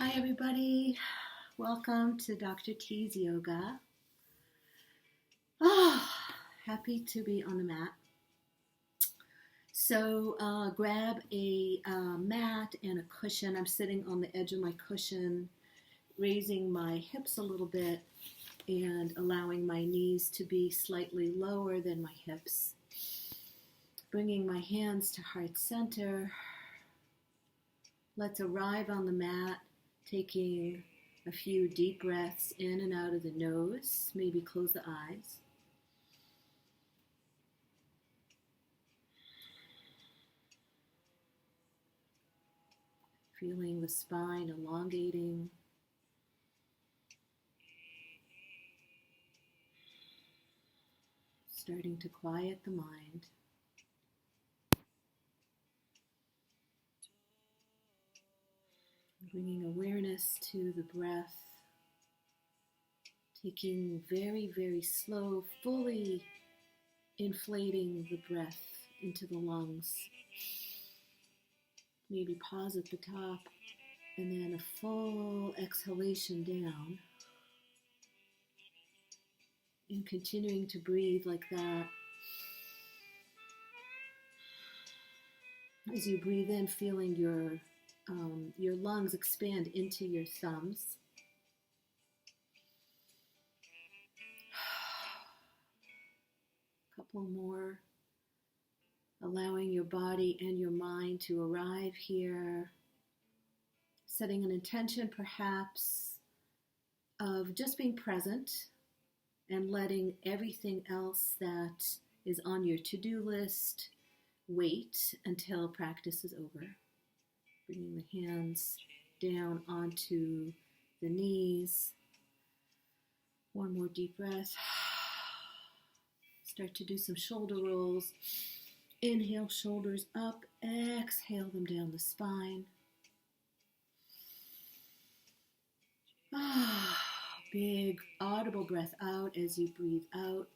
Hi, everybody. Welcome to Dr. T's Yoga. Happy to be on the mat. So grab a mat and a cushion. I'm sitting on the edge of my cushion, raising my hips a little bit and allowing my knees to be slightly lower than my hips. Bringing my hands to heart center. Let's arrive on the mat, taking a few deep breaths in and out of the nose. Maybe close the eyes. Feeling the spine elongating. Starting to quiet the mind. Bringing awareness to the breath. Taking very, very slow, fully inflating the breath into the lungs. Maybe pause at the top and then a full exhalation down. And continuing to breathe like that. As you breathe in, feeling your lungs expand into your thumbs. A couple more. Allowing your body and your mind to arrive here. Setting an intention perhaps of just being present and letting everything else that is on your to-do list wait until practice is over. Bringing the hands down onto the knees. One more deep breath. Start to do some shoulder rolls. Inhale, shoulders up. Exhale them down the spine. Big audible breath out as you breathe out.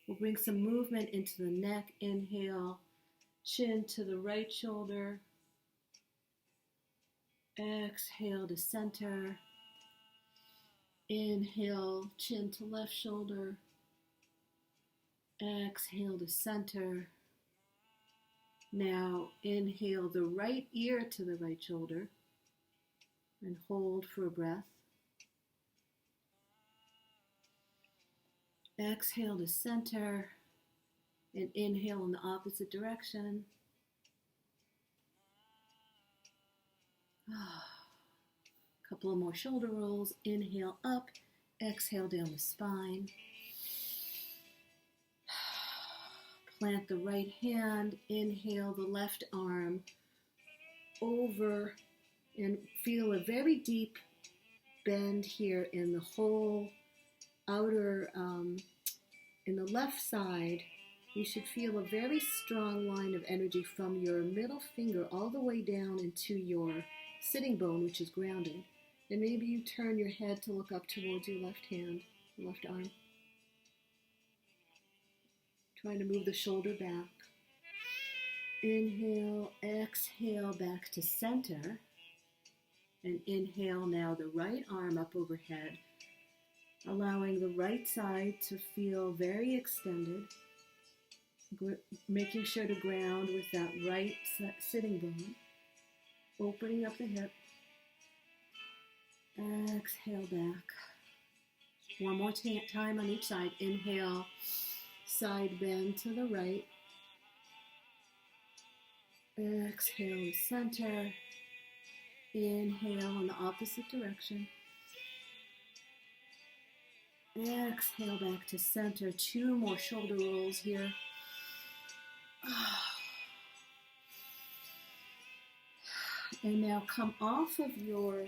We'll bring some movement into the neck. Inhale, chin to the right shoulder. Exhale to center. Inhale, chin to left shoulder. Exhale to center. Now inhale the right ear to the right shoulder and hold for a breath. Exhale to center and inhale in the opposite direction. A couple of more shoulder rolls. Inhale up, exhale down the spine. Plant the right hand, inhale the left arm over and feel a very deep bend here in the whole outer, in the left side. You should feel a very strong line of energy from your middle finger all the way down into your sitting bone, which is grounded. And maybe you turn your head to look up towards your left hand, left arm. Trying to move the shoulder back. Inhale, exhale back to center. And inhale now the right arm up overhead, allowing the right side to feel very extended, making sure to ground with that right sitting bone, opening up the hip. Exhale back. One more time on each side. Inhale, side bend to the right. Exhale to center. Inhale in the opposite direction. Exhale back to center. Two more shoulder rolls here. And now come off of your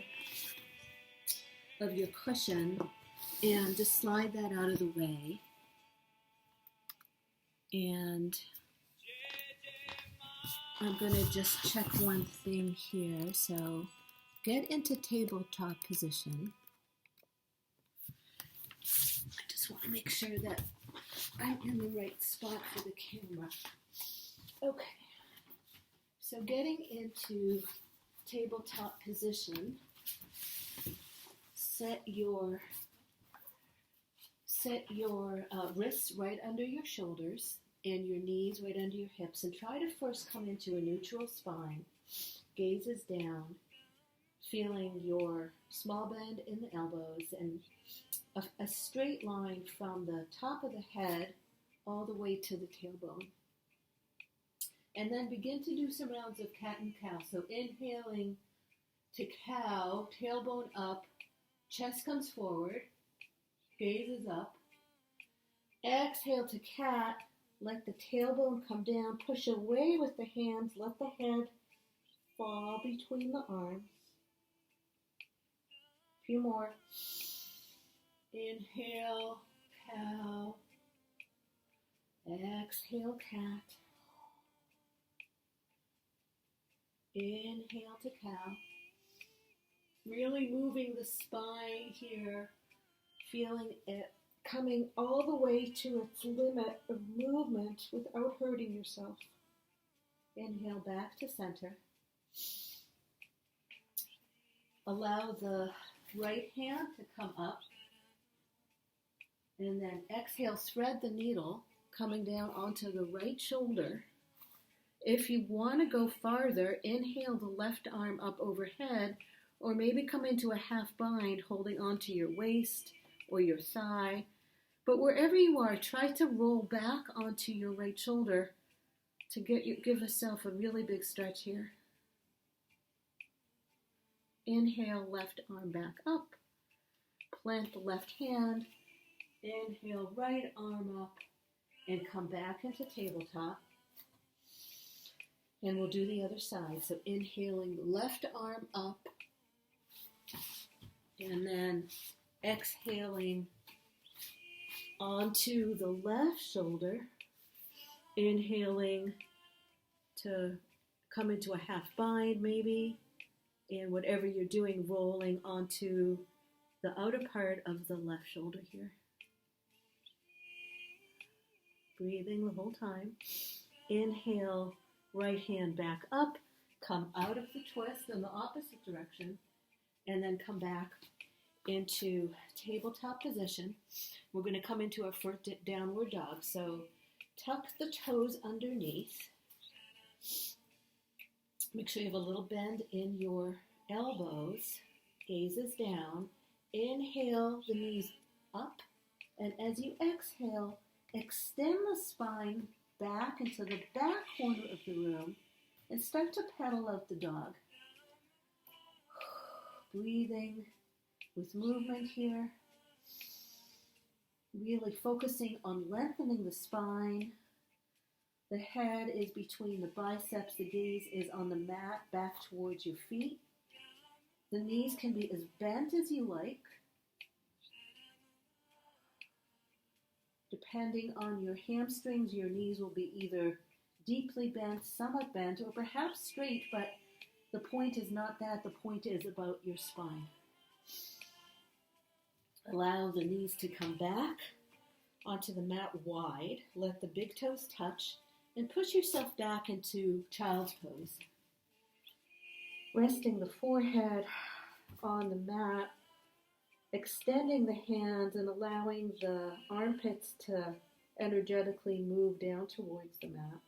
cushion and just slide that out of the way. And I'm going to just check one thing here. So get into tabletop position. I just want to make sure that I'm in the right spot for the camera. Okay. So getting into tabletop position, set your wrists right under your shoulders and your knees right under your hips, and try to first come into a neutral spine, gazes down, feeling your small bend in the elbows and a straight line from the top of the head all the way to the tailbone. And then begin to do some rounds of cat and cow. So inhaling to cow, tailbone up, chest comes forward, gaze is up. Exhale to cat, let the tailbone come down, push away with the hands, let the head fall between the arms. A few more. Inhale, cow. Exhale, cat. Inhale to cow. Really moving the spine here, feeling it coming all the way to its limit of movement without hurting yourself. Inhale back to center. Allow the right hand to come up. And then exhale, thread the needle coming down onto the right shoulder. If you want to go farther, inhale the left arm up overhead, or maybe come into a half bind holding onto your waist or your thigh. But wherever you are, try to roll back onto your right shoulder to give yourself a really big stretch here. Inhale, left arm back up. Plant the left hand. Inhale, right arm up and come back into tabletop. And we'll do the other side. So inhaling the left arm up and then exhaling onto the left shoulder. Inhaling to come into a half bind maybe. And whatever you're doing, rolling onto the outer part of the left shoulder here. Breathing the whole time. Inhale, right hand back up, come out of the twist in the opposite direction, and then come back into tabletop position. We're going to come into our first downward dog. So tuck the toes underneath. Make sure you have a little bend in your elbows. Gazes down. Inhale the knees up, and as you exhale, extend the spine back into the back corner of the room and start to pedal out the dog. Breathing with movement here. Really focusing on lengthening the spine. The head is between the biceps. The gaze is on the mat back towards your feet. The knees can be as bent as you like. Depending on your hamstrings, your knees will be either deeply bent, somewhat bent, or perhaps straight, but the point is not that. The point is about your spine. Allow the knees to come back onto the mat wide. Let the big toes touch and push yourself back into child's pose. Resting the forehead on the mat, extending the hands and allowing the armpits to energetically move down towards the mat.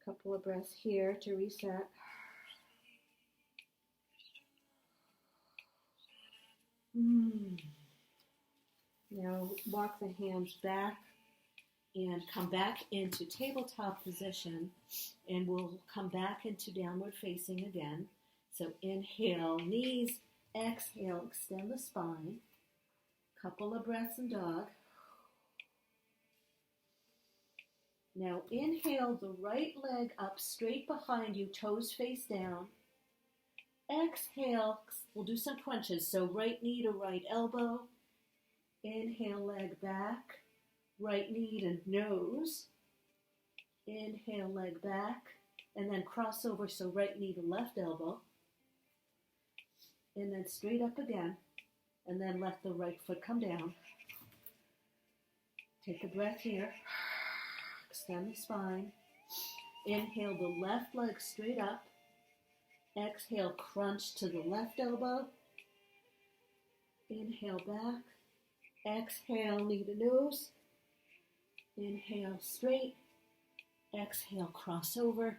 A couple of breaths here to reset. Now walk the hands back and come back into tabletop position, and we'll come back into downward facing again. So inhale, knees, exhale, extend the spine. Couple of breaths in dog. Now inhale the right leg up straight behind you, toes face down. Exhale, we'll do some crunches. So right knee to right elbow. Inhale, leg back. Right knee to nose. Inhale, leg back. And then cross over, so right knee to left elbow. And then straight up again. And then let the right foot come down. Take a breath here. Extend the spine. Inhale the left leg straight up. Exhale, crunch to the left elbow. Inhale back. Exhale, knee to nose. Inhale straight. Exhale, cross over.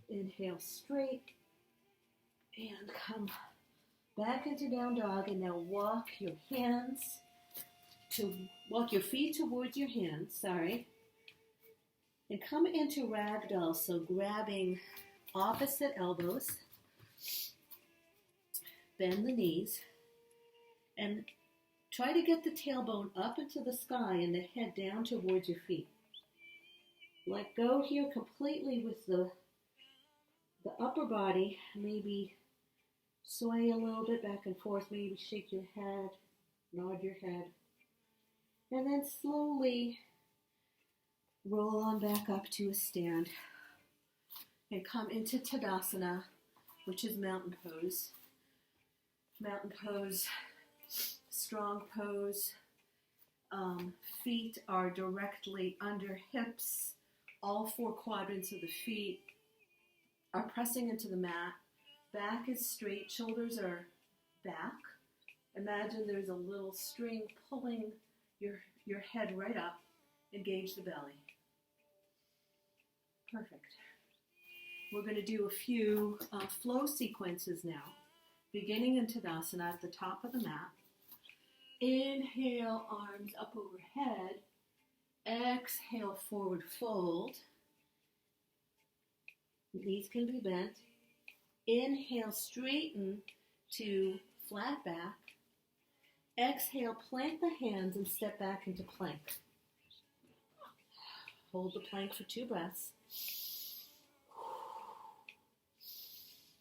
Inhale straight. And come back into down dog. And now walk your feet towards your hands, and come into ragdoll, so grabbing opposite elbows, bend the knees, and try to get the tailbone up into the sky and the head down towards your feet. Let go here completely with the upper body, maybe sway a little bit back and forth, maybe shake your head, nod your head, and then slowly roll on back up to a stand and come into Tadasana, which is mountain pose. Mountain pose, strong pose. Feet are directly under hips. All four quadrants of the feet are pressing into the mat. Back is straight, shoulders are back. Imagine there's a little string pulling your head right up. Engage the belly. Perfect. We're going to do a few flow sequences now. Beginning in Tadasana at the top of the mat. Inhale, arms up overhead. Exhale, forward fold. Knees can be bent. Inhale, straighten to flat back. Exhale, plant the hands and step back into plank. Hold the plank for 2 breaths.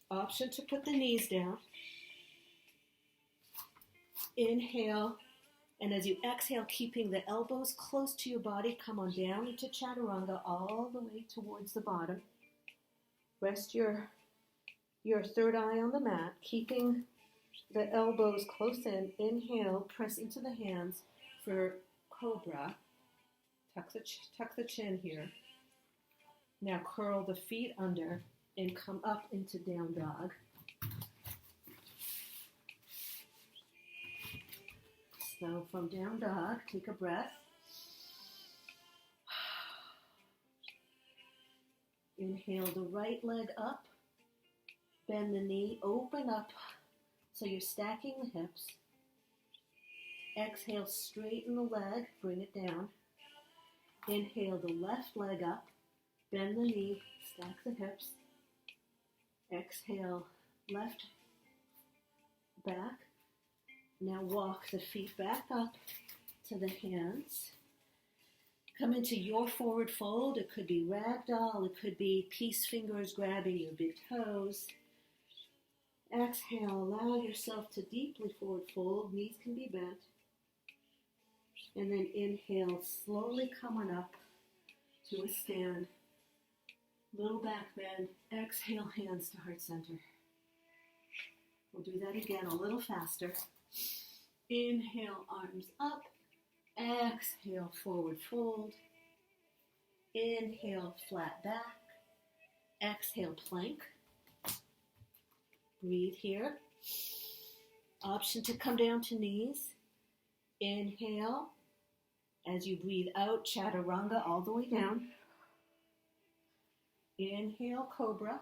Option to put the knees down. Inhale, and as you exhale, keeping the elbows close to your body, come on down into Chaturanga all the way towards the bottom. Rest your third eye on the mat, keeping the elbows close in. Inhale, press into the hands for Cobra. Tuck the chin here. Now curl the feet under and come up into down dog. So from down dog, take a breath. Inhale the right leg up. Bend the knee, open up so you're stacking the hips. Exhale, straighten the leg, bring it down. Inhale the left leg up. Bend the knee, stack the hips. Exhale, left back. Now walk the feet back up to the hands. Come into your forward fold. It could be ragdoll. It could be peace fingers grabbing your big toes. Exhale, allow yourself to deeply forward fold. Knees can be bent. And then inhale, slowly come on up to a stand. Little back bend. Exhale, hands to heart center. We'll do that again a little faster. Inhale, arms up. Exhale, forward fold. Inhale, flat back. Exhale, plank. Breathe here. Option to come down to knees. Inhale. As you breathe out, Chaturanga all the way down. Inhale, Cobra.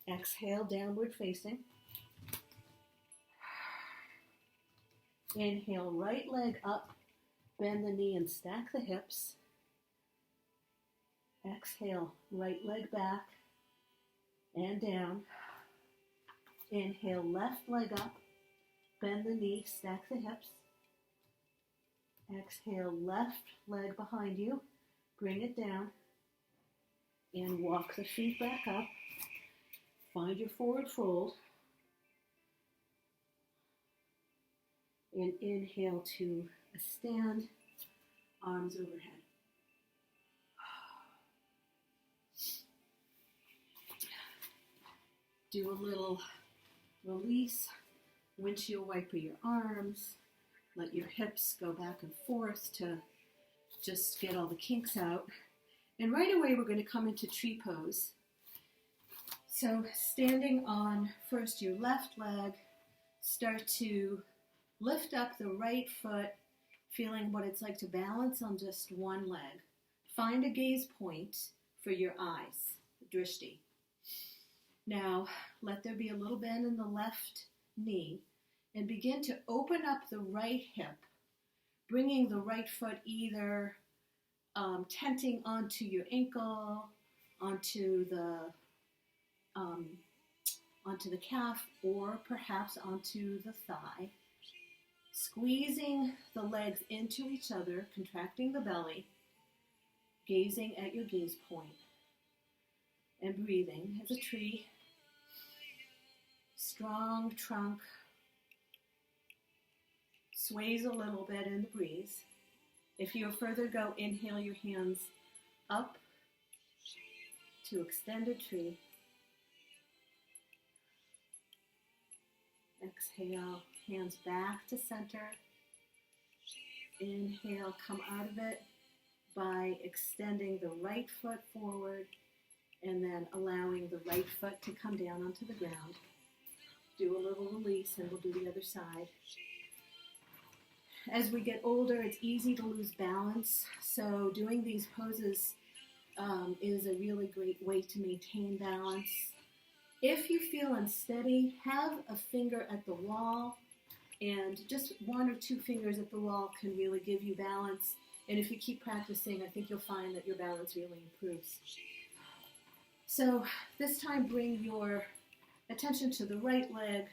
Exhale, downward facing. Inhale, right leg up. Bend the knee and stack the hips. Exhale, right leg back and down. Inhale, left leg up. Bend the knee, stack the hips. Exhale, left leg behind you. Bring it down. And walk the feet back up. Find your forward fold. And inhale to a stand, arms overhead. Do a little release, windshield wiper your arms. Let your hips go back and forth to just get all the kinks out. And right away, we're going to come into tree pose. So standing on first your left leg, start to lift up the right foot, feeling what it's like to balance on just one leg. Find a gaze point for your eyes, drishti. Now, let there be a little bend in the left knee and begin to open up the right hip, bringing the right foot either tenting onto your ankle, onto the calf, or perhaps onto the thigh. Squeezing the legs into each other, contracting the belly, gazing at your gaze point, and breathing as a tree. Strong trunk, sways a little bit in the breeze. If you further go, inhale your hands up to extended tree. Exhale, hands back to center. Inhale, come out of it by extending the right foot forward and then allowing the right foot to come down onto the ground. Do a little release and we'll do the other side. As we get older, it's easy to lose balance, so doing these poses is a really great way to maintain balance. If you feel unsteady, have a finger at the wall, and just one or two fingers at the wall can really give you balance. And if you keep practicing, I think you'll find that your balance really improves. So this time, bring your attention to the right leg,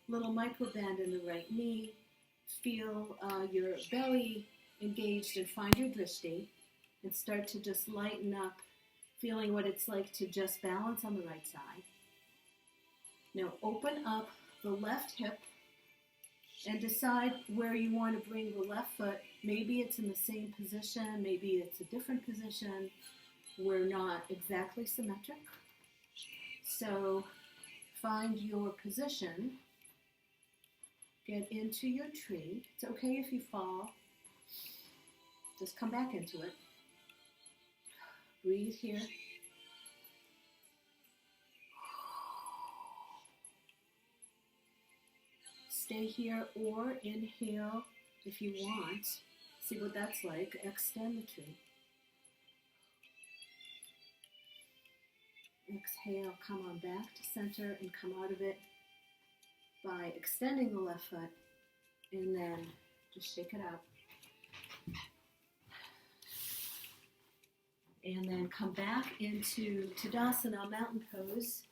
little micro bend in the right knee. Feel your belly engaged and find your drishti, and start to just lighten up, feeling what it's like to just balance on the right side. Now open up the left hip and decide where you want to bring the left foot. Maybe it's in the same position, maybe it's a different position. We're not exactly symmetric. So find your position. Get into your tree. It's okay if you fall. Just come back into it. Breathe here. Stay here or inhale if you want. See what that's like. Extend the tree. Exhale, come on back to center and come out of it by extending the left foot, and then just shake it out. And then come back into Tadasana, mountain pose,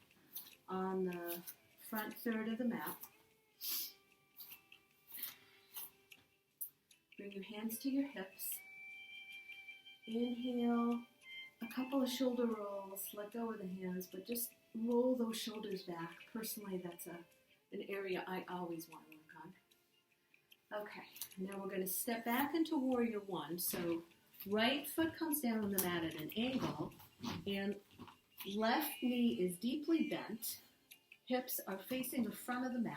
on the front third of the mat. Bring your hands to your hips. Inhale, a couple of shoulder rolls. Let go of the hands, but just roll those shoulders back. Personally, that's an area I always want to work on. Okay, now we're going to step back into Warrior One. So right foot comes down on the mat at an angle, and left knee is deeply bent. Hips are facing the front of the mat.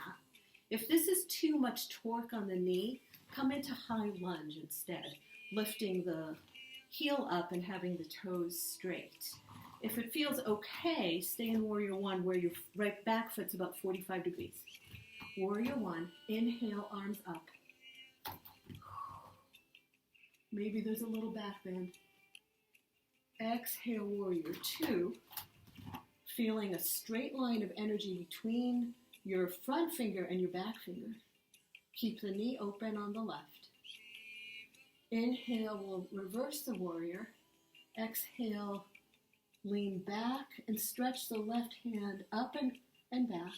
If this is too much torque on the knee, come into high lunge instead, lifting the heel up and having the toes straight. If it feels okay, stay in Warrior One where your right back foot's about 45 degrees. Warrior One, inhale, arms up. Maybe there's a little back bend. Exhale, Warrior Two, feeling a straight line of energy between your front finger and your back finger. Keep the knee open on the left. Inhale, we'll reverse the warrior. Exhale, lean back and stretch the left hand up and back.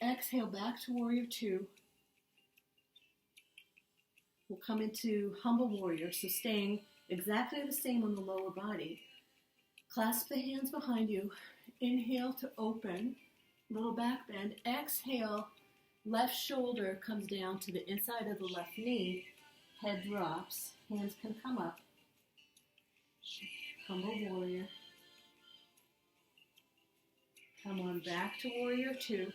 Exhale, back to Warrior Two. We'll come into Humble Warrior, so staying exactly the same on the lower body. Clasp the hands behind you. Inhale to open, little back bend. Exhale, left shoulder comes down to the inside of the left knee. Head drops, hands can come up. Humble Warrior. Come on back to Warrior Two.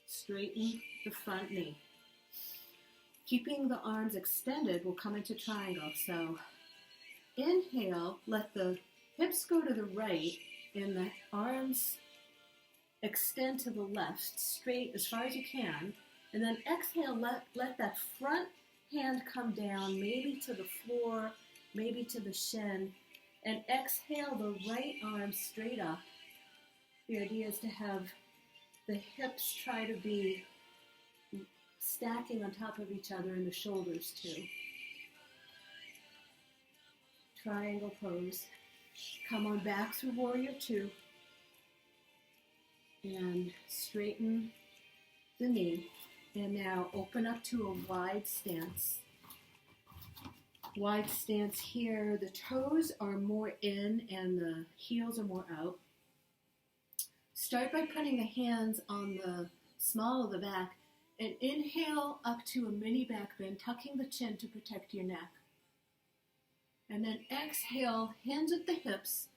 Straighten the front knee. Keeping the arms extended, we'll come into triangle. So inhale, let the hips go to the right and the arms extend to the left, straight as far as you can. And then exhale, let that front hand come down, maybe to the floor, maybe to the shin. And exhale the right arm straight up. The idea is to have the hips try to be stacking on top of each other and the shoulders too. Triangle pose. Come on back through warrior two. And straighten the knee. And now open up to a wide stance. Wide stance here. The toes are more in and the heels are more out. Start by putting the hands on the small of the back and inhale up to a mini back bend, tucking the chin to protect your neck. And then exhale, hands at the hips,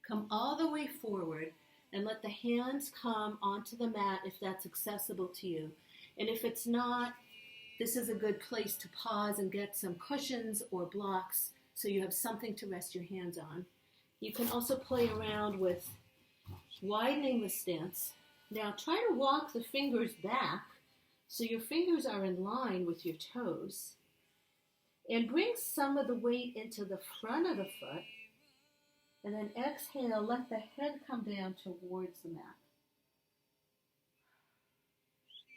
come all the way forward and let the hands come onto the mat if that's accessible to you. And if it's not, this is a good place to pause and get some cushions or blocks so you have something to rest your hands on. You can also play around with widening the stance. Now try to walk the fingers back so your fingers are in line with your toes. And bring some of the weight into the front of the foot. And then exhale, let the head come down towards the mat.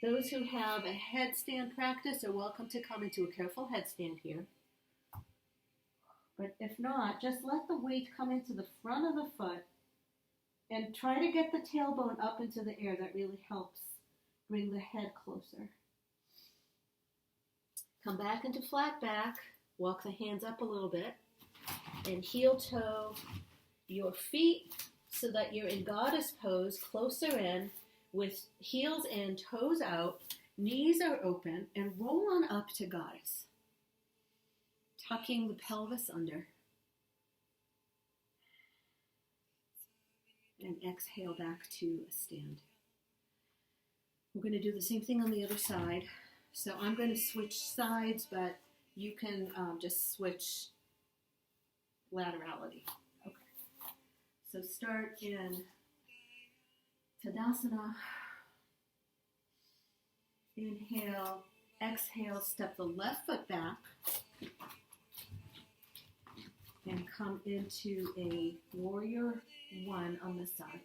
Those who have a headstand practice are welcome to come into a careful headstand here. But if not, just let the weight come into the front of the foot and try to get the tailbone up into the air. That really helps bring the head closer. Come back into flat back. Walk the hands up a little bit. And heel toe your feet so that you're in goddess pose, closer in, with heels in, toes out, knees are open, and roll on up to goddess. Tucking the pelvis under. And exhale back to a stand. We're going to do the same thing on the other side. So I'm going to switch sides, but you can just switch laterality. Okay. So start in Tadasana. Inhale, exhale, step the left foot back and come into a warrior one on this side.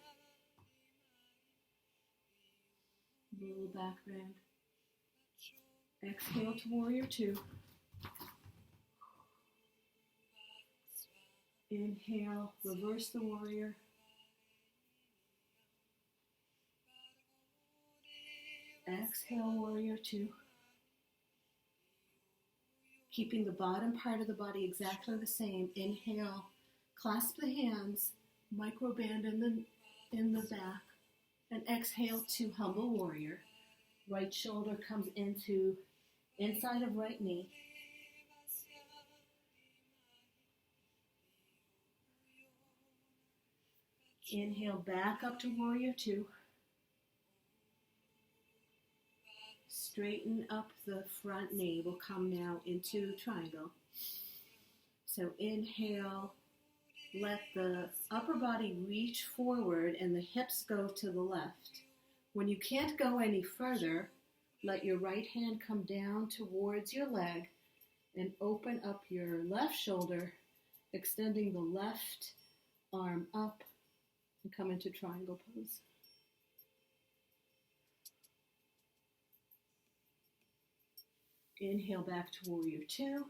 Little back bend. Exhale to warrior two. Inhale, reverse the warrior. Exhale, warrior two. Keeping the bottom part of the body exactly the same. Inhale, clasp the hands, micro band in the back, and exhale to humble warrior. Right shoulder comes into inside of right knee. Inhale back up to warrior two. Straighten up the front knee. We'll come now into triangle. So inhale, let the upper body reach forward and the hips go to the left. When you can't go any further, let your right hand come down towards your leg and open up your left shoulder, extending the left arm up and come into triangle pose. Inhale back to warrior two.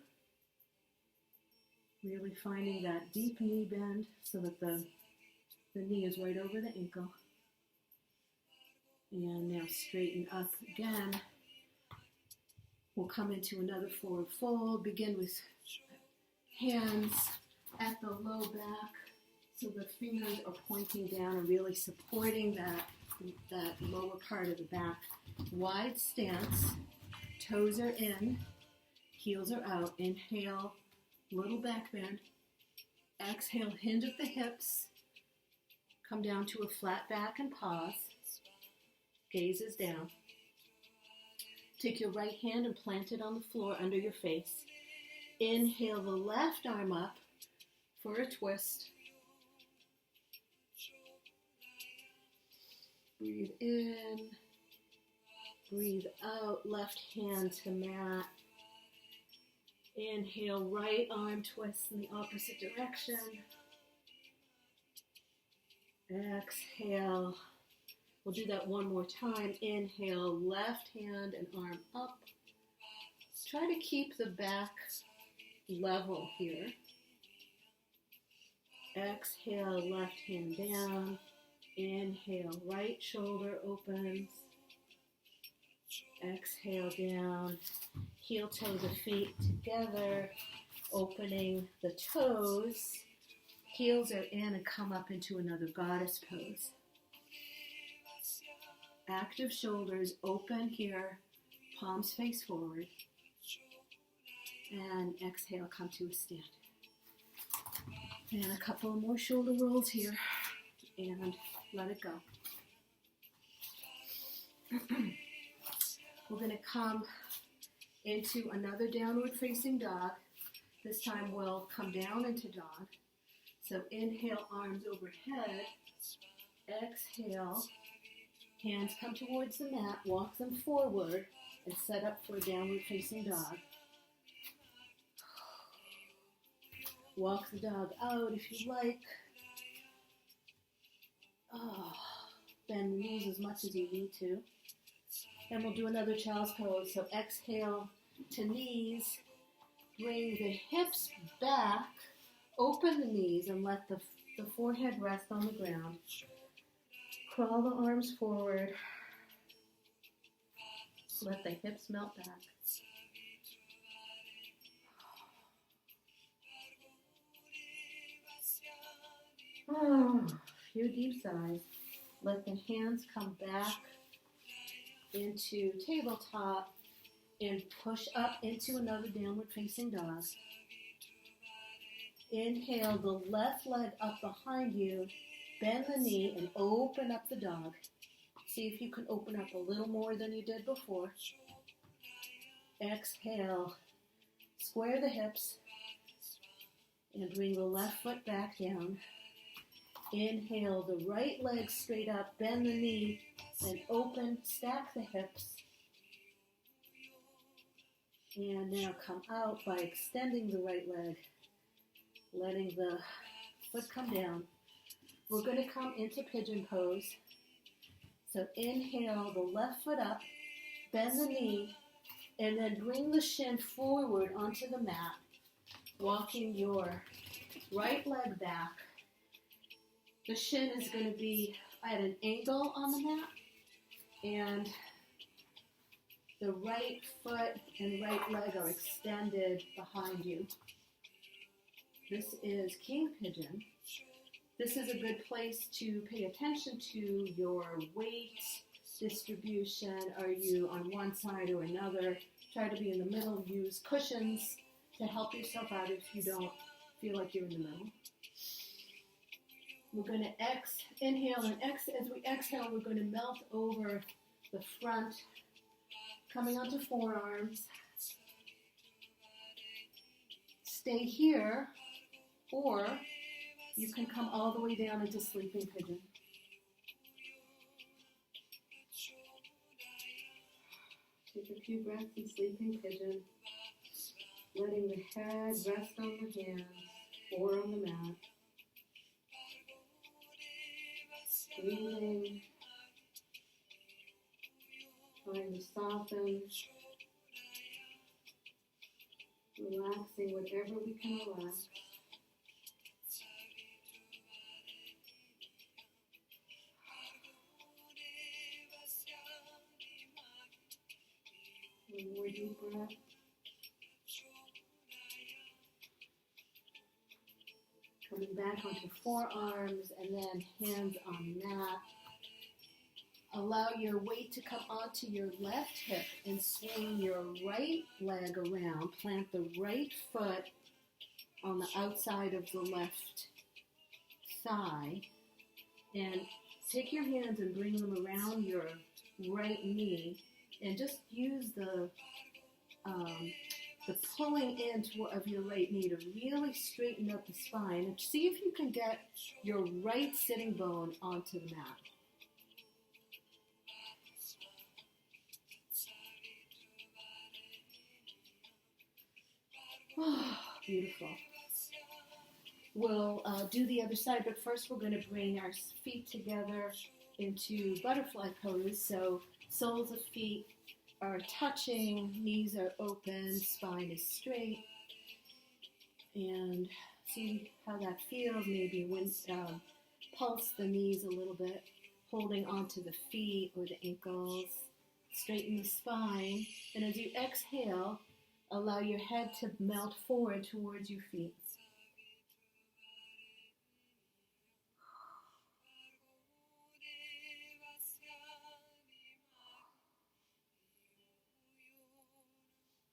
Really finding that deep knee bend so that the knee is right over the ankle. And now straighten up again. We'll come into another forward fold. Begin with hands at the low back so the fingers are pointing down and really supporting that lower part of the back. Wide stance. Toes are in, heels are out. Inhale, little back bend. Exhale, hinge at the hips. Come down to a flat back and pause. Gaze is down. Take your right hand and plant it on the floor under your face. Inhale the left arm up for a twist. Breathe in, breathe out, left hand to mat. Inhale, right arm twists in the opposite direction. Exhale. We'll do that one more time. Inhale, left hand and arm up. Try to keep the back level here. Exhale, left hand down. Inhale, right shoulder opens. Exhale down. Heel toes of feet together, opening the toes. Heels are in and come up into another goddess pose. Active shoulders open here, palms face forward. And exhale, come to a stand. And a couple more shoulder rolls here. And let it go. We're going to come into another downward facing dog. This time we'll come down into dog. So inhale, arms overhead. Exhale, hands come towards the mat, walk them forward, and set up for a downward facing dog. Walk the dog out if you like. Bend the knees as much as you need to. And we'll do another child's pose. So exhale to knees. Bring the hips back. Open the knees and let the forehead rest on the ground. Crawl the arms forward. Let the hips melt back. Few deep sighs. Let the hands come back into tabletop and push up into another downward facing dog. Inhale the left leg up behind you, bend the knee and open up the dog. See if you can open up a little more than you did before. Exhale, square the hips and bring the left foot back down. Inhale the right leg straight up, bend the knee and open, stack the hips. And now come out by extending the right leg, letting the foot come down. We're going to come into pigeon pose. So inhale the left foot up, bend the knee, and then bring the shin forward onto the mat, walking your right leg back. The shin is going to be at an angle on the mat, and the right foot and right leg are extended behind you. This is King Pigeon. This is a good place to pay attention to your weight distribution. Are you on one side or another? Try to be in the middle. Use cushions to help yourself out if you don't feel like you're in the middle. We're going to inhale and exhale. As we exhale, we're going to melt over the front, coming onto forearms. Stay here, or you can come all the way down into sleeping pigeon. Take a few breaths in sleeping pigeon, letting the head rest on the hands or on the mat. Breathing, trying to soften, relaxing whatever we can relax. One more deep breath. Coming back onto forearms and then hands on mat. Allow your weight to come onto your left hip and swing your right leg around. Plant the right foot on the outside of the left thigh. And take your hands and bring them around your right knee And just use the pulling in of your right knee to really straighten up the spine. And see if you can get your right sitting bone onto the mat. Oh, beautiful. We'll do the other side, but first we're going to bring our feet together into butterfly pose. So soles of feet are touching, knees are open, spine is straight. And see how that feels. Maybe when pulse the knees a little bit, holding onto the feet or the ankles. Straighten the spine. And as you exhale, allow your head to melt forward towards your feet.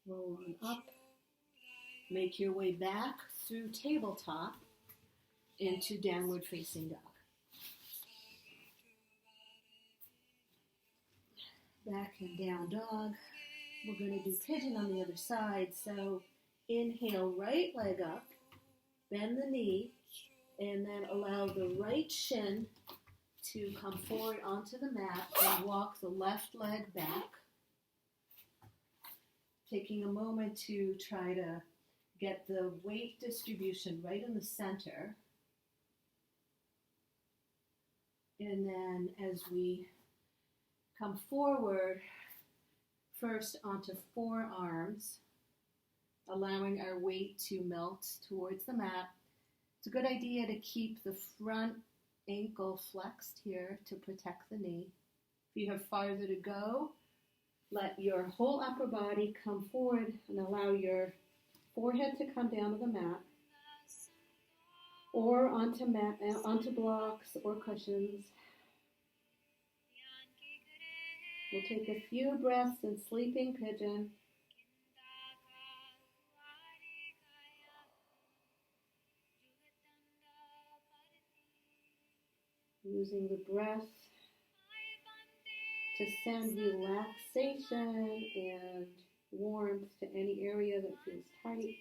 Roll on up. Make your way back through tabletop into downward facing dog. Back and down dog. We're going to do pigeon on the other side. So inhale, right leg up, bend the knee, and then allow the right shin to come forward onto the mat and walk the left leg back. Taking a moment to try to get the weight distribution right in the center. And then as we come forward, first onto forearms, allowing our weight to melt towards the mat. It's a good idea to keep the front ankle flexed here to protect the knee. If you have farther to go, let your whole upper body come forward and allow your forehead to come down to the mat or onto blocks or cushions. We'll take a few breaths in sleeping pigeon. Using the breath to send relaxation and warmth to any area that feels tight.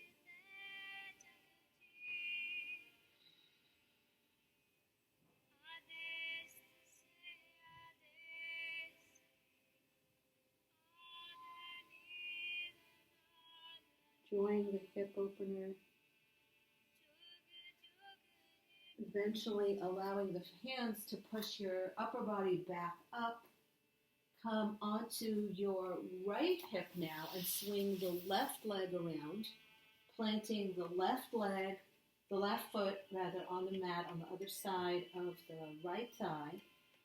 Enjoying the hip opener. Eventually allowing the hands to push your upper body back up. Come onto your right hip now and swing the left leg around, planting the left foot on the mat on the other side of the right thigh,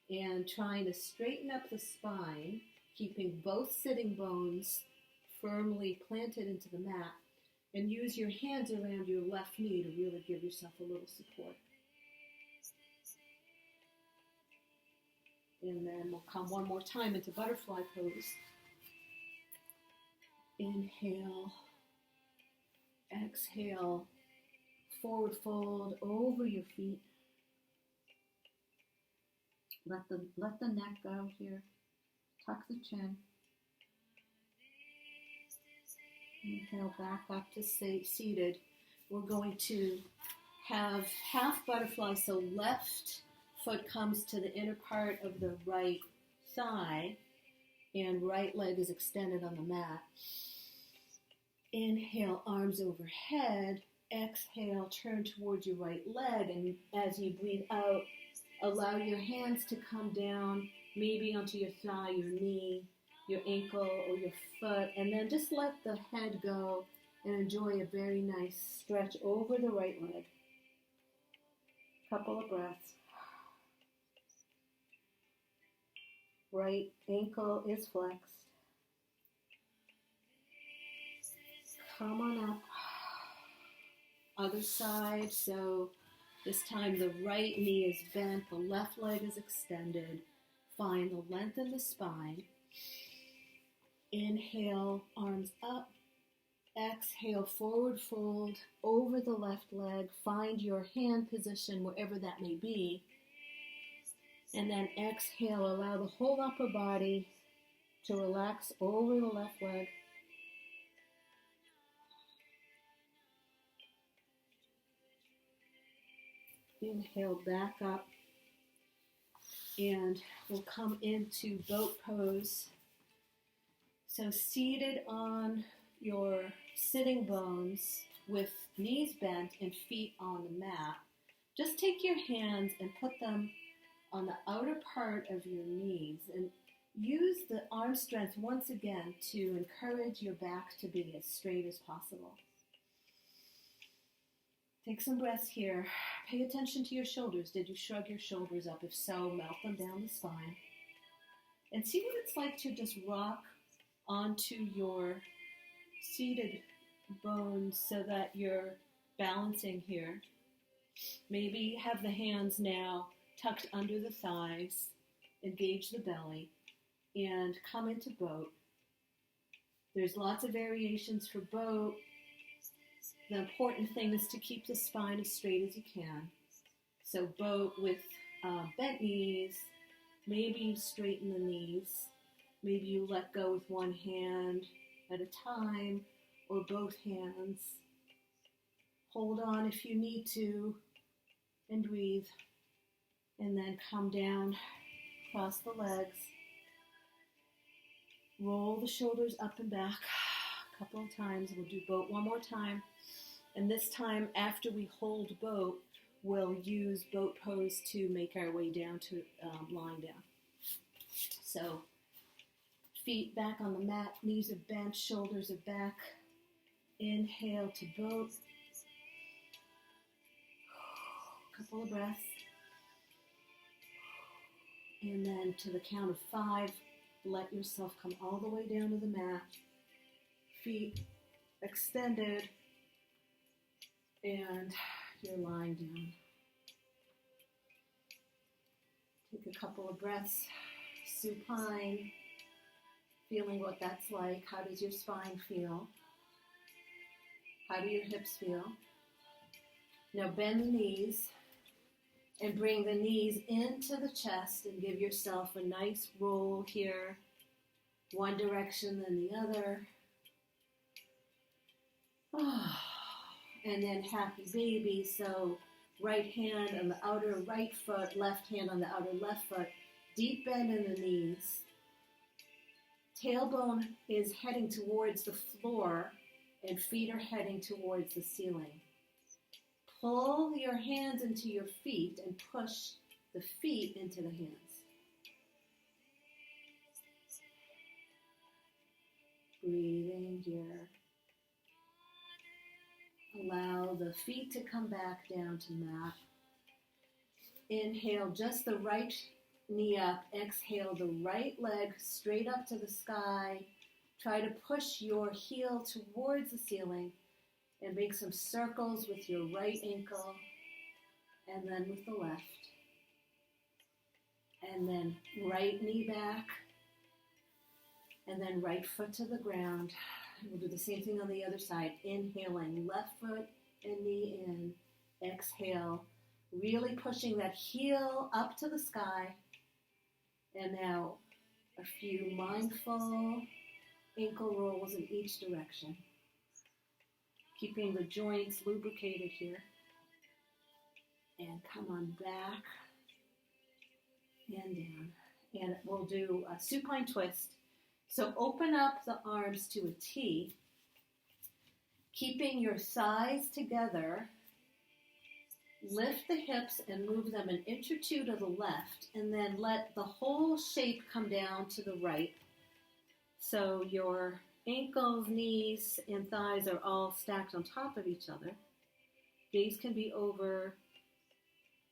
and trying to straighten up the spine, keeping both sitting bones firmly planted into the mat, and use your hands around your left knee to really give yourself a little support. And then we'll come one more time into butterfly pose. Inhale, exhale, forward fold over your feet. Let the neck go here. Tuck the chin. Inhale back up to stay seated. We're going to have half butterfly, so left foot comes to the inner part of the right thigh and right leg is extended on the mat. Inhale, arms overhead. Exhale, turn towards your right leg, and as you breathe out, allow your hands to come down, maybe onto your thigh, your knee, your ankle, or your foot, and then just let the head go and enjoy a very nice stretch over the right leg. Couple of breaths. Right ankle is flexed. Come on up. Other side, so this time the right knee is bent, the left leg is extended. Find the length in the spine. Inhale, arms up. Exhale, forward fold over the left leg. Find your hand position wherever that may be. And then exhale, allow the whole upper body to relax over the left leg. Inhale back up, and we'll come into boat pose. So seated on your sitting bones with knees bent and feet on the mat, just take your hands and put them on the outer part of your knees and use the arm strength once again to encourage your back to be as straight as possible. Take some breaths here. Pay attention to your shoulders. Did you shrug your shoulders up? If so, melt them down the spine. And see what it's like to just rock onto your seated bones so that you're balancing here. Maybe have the hands now tucked under the thighs, engage the belly, and come into boat. There's lots of variations for boat. The important thing is to keep the spine as straight as you can. So boat with bent knees, maybe you straighten the knees, maybe you let go with one hand at a time, or both hands. Hold on if you need to, and breathe. And then come down, cross the legs, roll the shoulders up and back a couple of times. We'll do boat one more time. And this time, after we hold boat, we'll use boat pose to make our way down to lying down. So, feet back on the mat, knees are bent, shoulders are back. Inhale to boat. Couple of breaths. And then to the count of 5, let yourself come all the way down to the mat. Feet extended. And you're lying down. Take a couple of breaths. Supine. Feeling what that's like. How does your spine feel? How do your hips feel? Now bend the knees and bring the knees into the chest and give yourself a nice roll here. One direction, then the other. And then happy baby. So right hand on the outer right foot, left hand on the outer left foot. Deep bend in the knees. Tailbone is heading towards the floor and feet are heading towards the ceiling. Pull your hands into your feet and push the feet into the hands. Breathing here. Allow the feet to come back down to mat. Inhale just the right knee up. Exhale the right leg straight up to the sky. Try to push your heel towards the ceiling and make some circles with your right ankle and then with the left. And then right knee back and then right foot to the ground. We'll do the same thing on the other side. Inhaling, left foot and knee in. Exhale, really pushing that heel up to the sky. And now a few mindful ankle rolls in each direction. Keeping the joints lubricated here. And come on back and down. And we'll do a supine twist. So open up the arms to a T, keeping your thighs together. Lift the hips and move them an inch or two to the left, and then let the whole shape come down to the right. So your ankles, knees, and thighs are all stacked on top of each other. Gaze can be over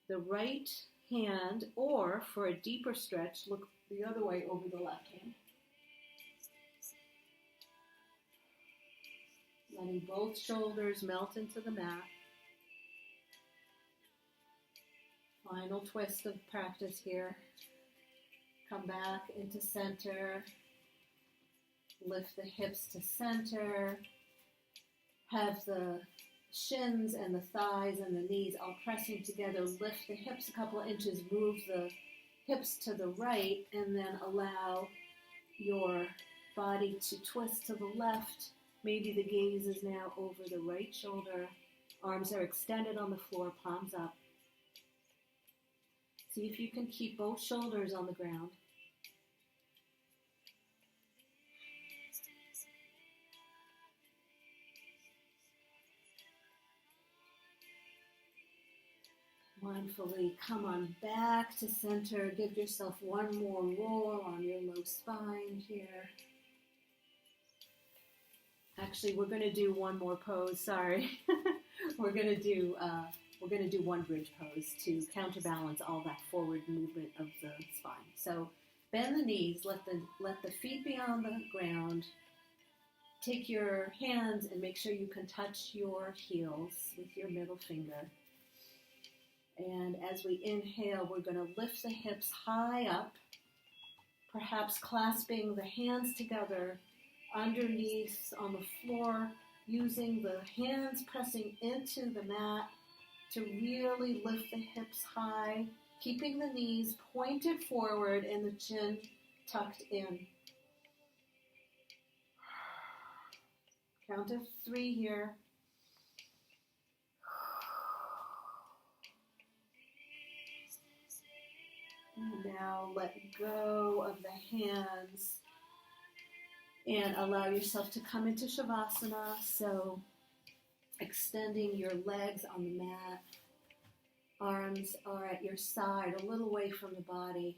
the right hand, or for a deeper stretch, look the other way over the left hand. Letting both shoulders melt into the mat. Final twist of practice here. Come back into center. Lift the hips to center. Have the shins and the thighs and the knees all pressing together. Lift the hips a couple of inches. Move the hips to the right, and then allow your body to twist to the left. Maybe the gaze is now over the right shoulder. Arms are extended on the floor, palms up. See if you can keep both shoulders on the ground. Mindfully come on back to center. Give yourself one more roll on your low spine here. Actually, we're going to do one more pose. Sorry, we're going to do one bridge pose to counterbalance all that forward movement of the spine. So bend the knees. Let the feet be on the ground. Take your hands and make sure you can touch your heels with your middle finger. And as we inhale, we're going to lift the hips high up, perhaps clasping the hands together underneath on the floor, using the hands pressing into the mat to really lift the hips high, keeping the knees pointed forward and the chin tucked in. Count to 3 here. And now let go of the hands and allow yourself to come into Shavasana. So extending your legs on the mat. Arms are at your side, a little away from the body.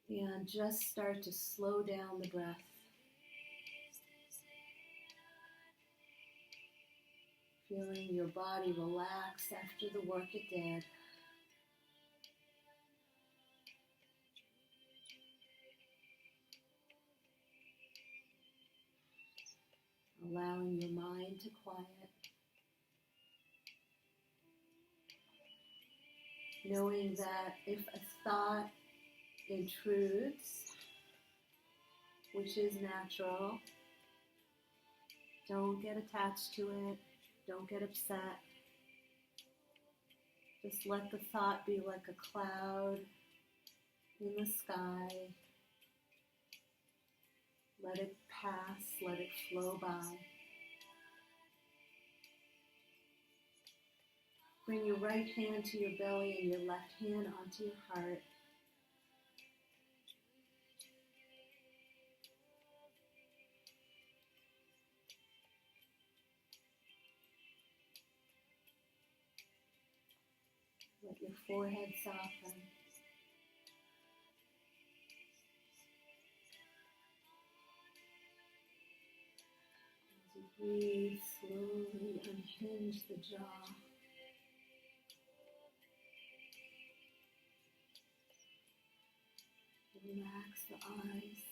And just start to slow down the breath. Feeling your body relax after the work it did. Allowing your mind to quiet. Knowing that if a thought intrudes, which is natural, don't get attached to it. Don't get upset. Just let the thought be like a cloud in the sky. Let it pass, let it flow by. Bring your right hand to your belly and your left hand onto your heart. Let your forehead soften. As you breathe, slowly unhinge the jaw. Relax the eyes.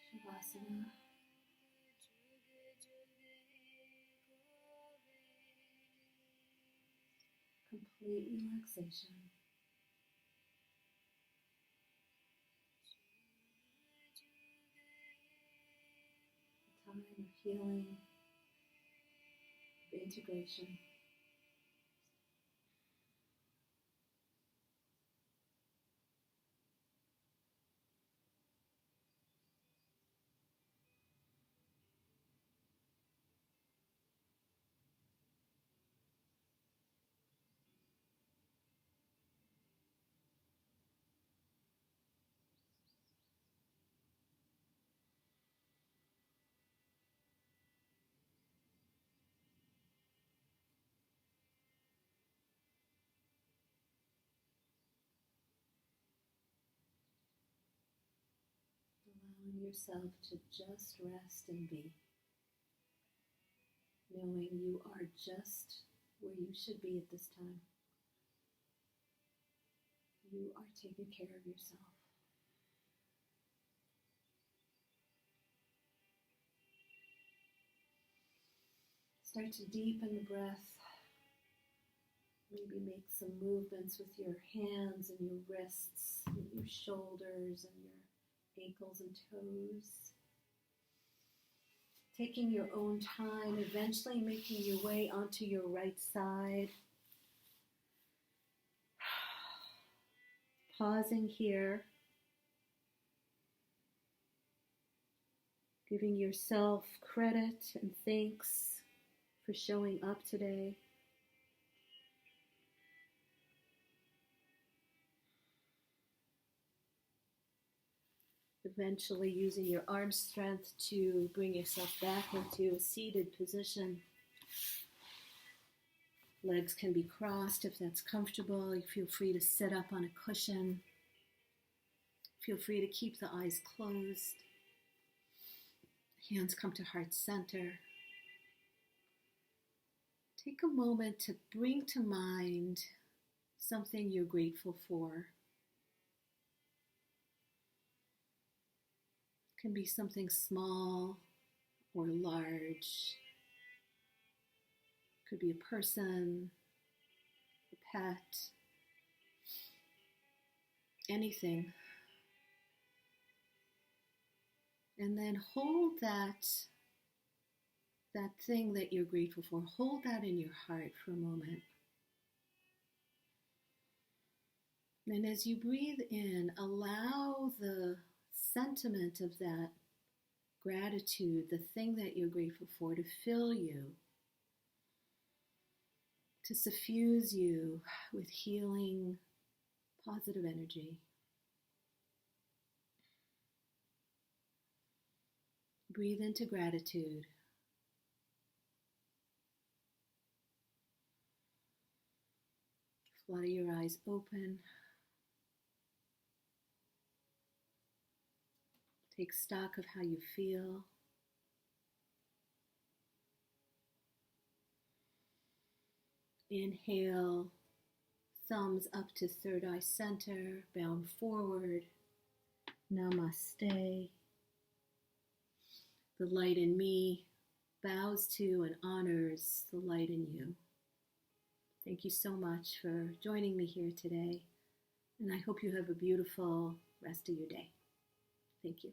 Shavasana. Complete relaxation. A time of healing, of integration. Allowing yourself to just rest and be. Knowing you are just where you should be at this time. You are taking care of yourself. Start to deepen the breath. Maybe make some movements with your hands and your wrists, and your shoulders and your ankles and toes. Taking your own time, eventually making your way onto your right side. Pausing here. Giving yourself credit and thanks for showing up today. Eventually using your arm strength to bring yourself back into a seated position. Legs can be crossed if that's comfortable. You feel free to sit up on a cushion. Feel free to keep the eyes closed. Hands come to heart center. Take a moment to bring to mind something you're grateful for. It can be something small or large. It could be a person, a pet, anything. And then hold that thing that you're grateful for. Hold that in your heart for a moment. And as you breathe in, allow the sentiment of that gratitude, the thing that you're grateful for, to fill you, to suffuse you with healing, positive energy. Breathe into gratitude. Flutter your eyes open. Take stock of how you feel. Inhale, thumbs up to third eye center, bound forward. Namaste. The light in me bows to and honors the light in you. Thank you so much for joining me here today, and I hope you have a beautiful rest of your day. Thank you.